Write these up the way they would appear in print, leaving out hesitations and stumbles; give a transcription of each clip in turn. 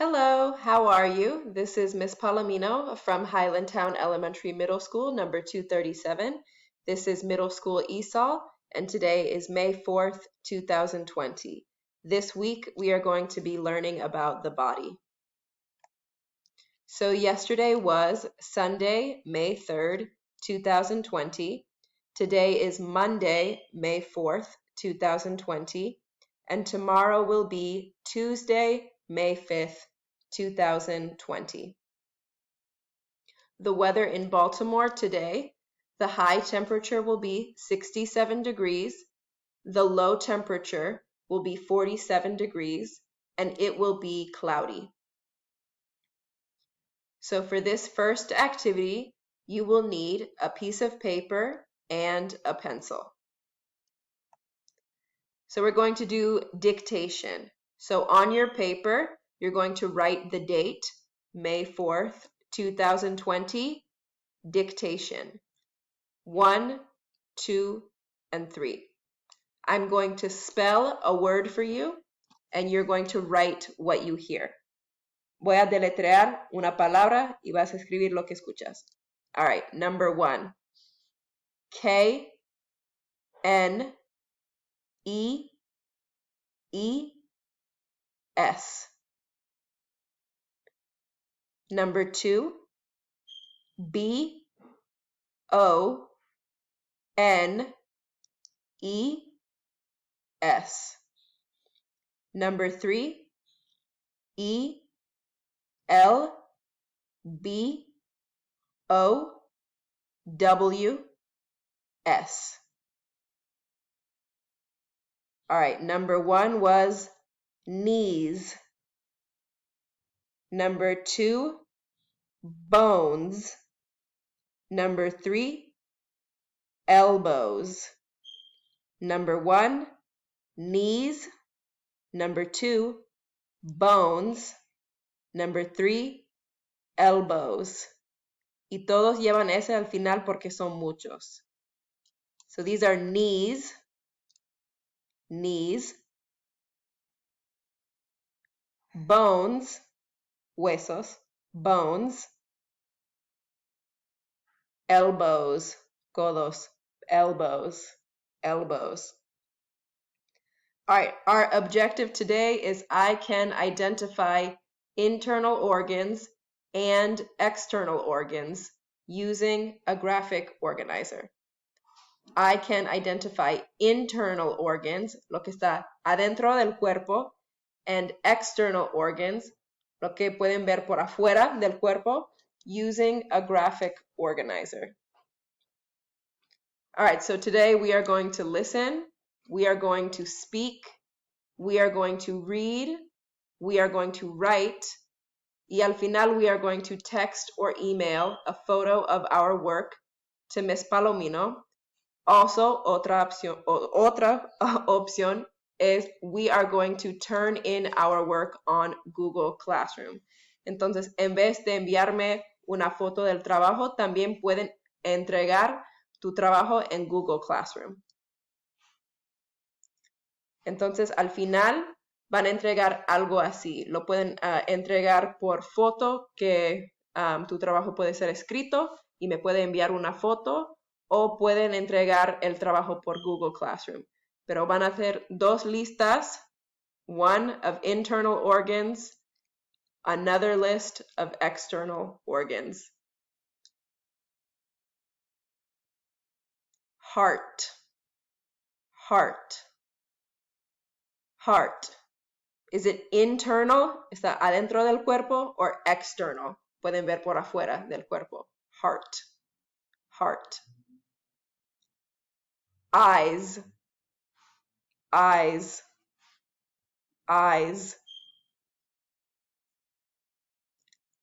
Hello, how are you? This is Miss Palomino from Highlandtown Elementary Middle School, number 237. This is Middle School ESOL, and today is May 4th, 2020. This week, we are going to be learning about the body. So yesterday was Sunday, May 3rd, 2020. Today is Monday, May 4th, 2020. And tomorrow will be Tuesday, May 5th, 2020. The weather in Baltimore today, the high temperature will be 67 degrees, the low temperature will be 47 degrees, and it will be cloudy. So for this first activity, you will need a piece of paper and a pencil. So we're going to do dictation. So on your paper, you're going to write the date, May 4th, 2020, dictation. 1, 2, and 3. I'm going to spell a word for you, and you're going to write what you hear. Voy a deletrear una palabra y vas a escribir lo que escuchas. All right, number 1. K, N, E, E, S. Number 2. B, O, N, E, S. Number 3. E, L, B, O, W, S. All right, number 1 was knees. Number 2, bones. Number 3, elbows. Number 1, knees. Number 2, bones. Number 3, elbows. Y todos llevan ese al final porque son muchos. So these are knees, bones, huesos, bones, elbows, codos, elbows. All right, our objective today is I can identify internal organs and external organs using a graphic organizer. I can identify internal organs, lo que está adentro del cuerpo, and external organs, lo que pueden ver por afuera del cuerpo, using a graphic organizer. All right, so today we are going to listen, we are going to speak, we are going to read, we are going to write, y al final we are going to text or email a photo of our work to Miss Palomino. Also, otra opción es we are going to turn in our work on Google Classroom. Entonces, en vez de enviarme una foto del trabajo, también pueden entregar tu trabajo en Google Classroom. Entonces, al final van a entregar algo así. Lo pueden entregar por foto, que tu trabajo puede ser escrito y me puede enviar una foto, o pueden entregar el trabajo por Google Classroom. Pero van a hacer 2 listas, one of internal organs, another list of external organs. Heart. Is it internal? ¿Está adentro del cuerpo? Or external? Pueden ver por afuera del cuerpo. Heart. Eyes.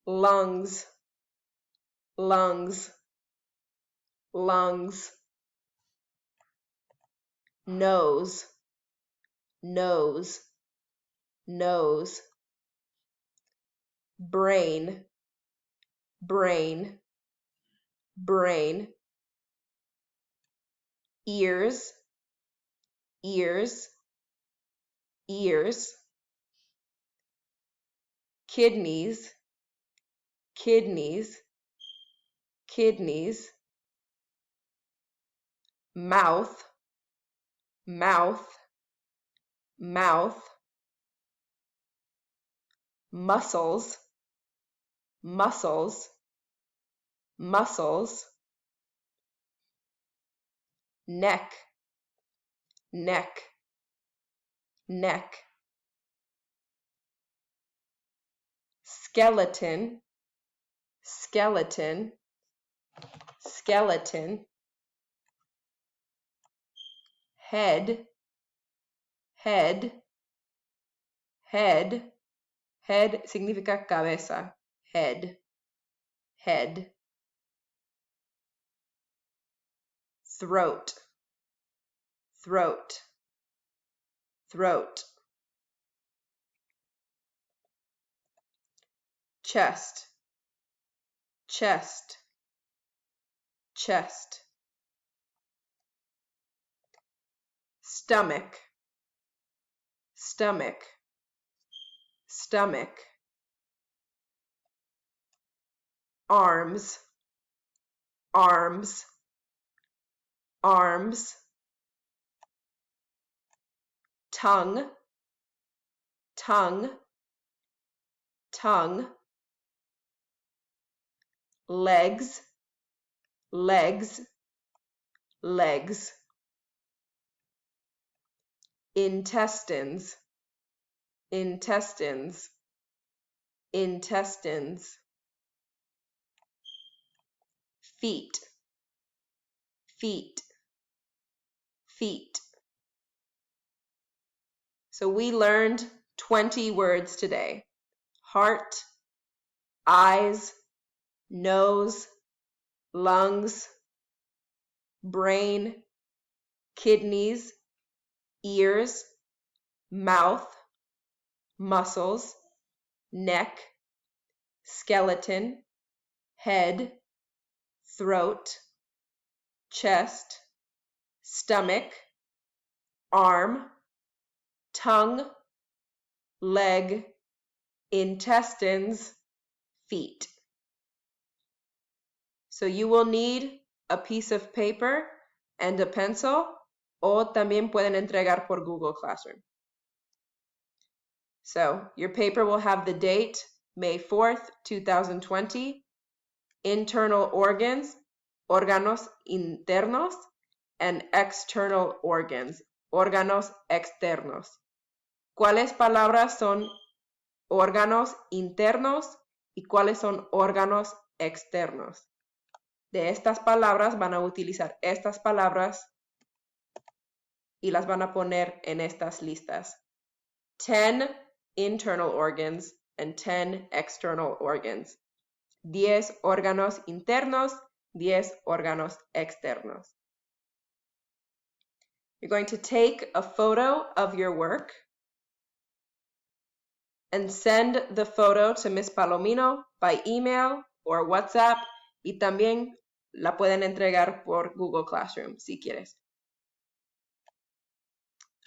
Lungs. Nose. Brain. Ears. kidneys, kidneys, kidneys, mouth, mouth, mouth, muscles, muscles, muscles, neck, neck, neck, skeleton, skeleton, skeleton, head, head, head, head significa cabeza, head, head, throat, throat, throat, chest, chest, chest, stomach, stomach, stomach, arms, arms, arms, tongue, tongue, tongue, legs, legs, legs, intestines, intestines, intestines, feet, feet, feet. So we learned 20 words today. Heart, eyes, nose, lungs, brain, kidneys, ears, mouth, muscles, neck, skeleton, head, throat, chest, stomach, arm, tongue, leg, intestines, feet. So you will need a piece of paper and a pencil, o también pueden entregar por Google Classroom. So your paper will have the date, May 4th, 2020, internal organs, órganos internos, and external organs, órganos externos. ¿Cuáles palabras son órganos internos y cuáles son órganos externos? De estas palabras van a utilizar estas palabras y las van a poner en estas listas. 10 internal organs and 10 external organs. 10 órganos internos, 10 órganos externos. You're going to take a photo of your work and send the photo to Miss Palomino by email or WhatsApp, y también la pueden entregar por Google Classroom si quieres.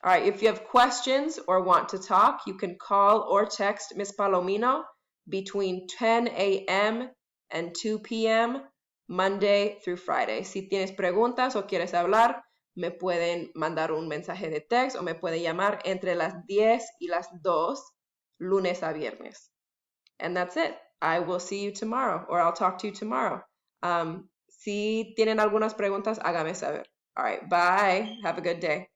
All right, if you have questions or want to talk, you can call or text Miss Palomino between 10 a.m. and 2 p.m. Monday through Friday. Si tienes preguntas o quieres hablar, me pueden mandar un mensaje de texto o me pueden llamar entre las 10 y las 2, lunes a viernes. And that's it. I will see you tomorrow, or I'll talk to you tomorrow. Si tienen algunas preguntas, hágame saber. All right, bye. Have a good day.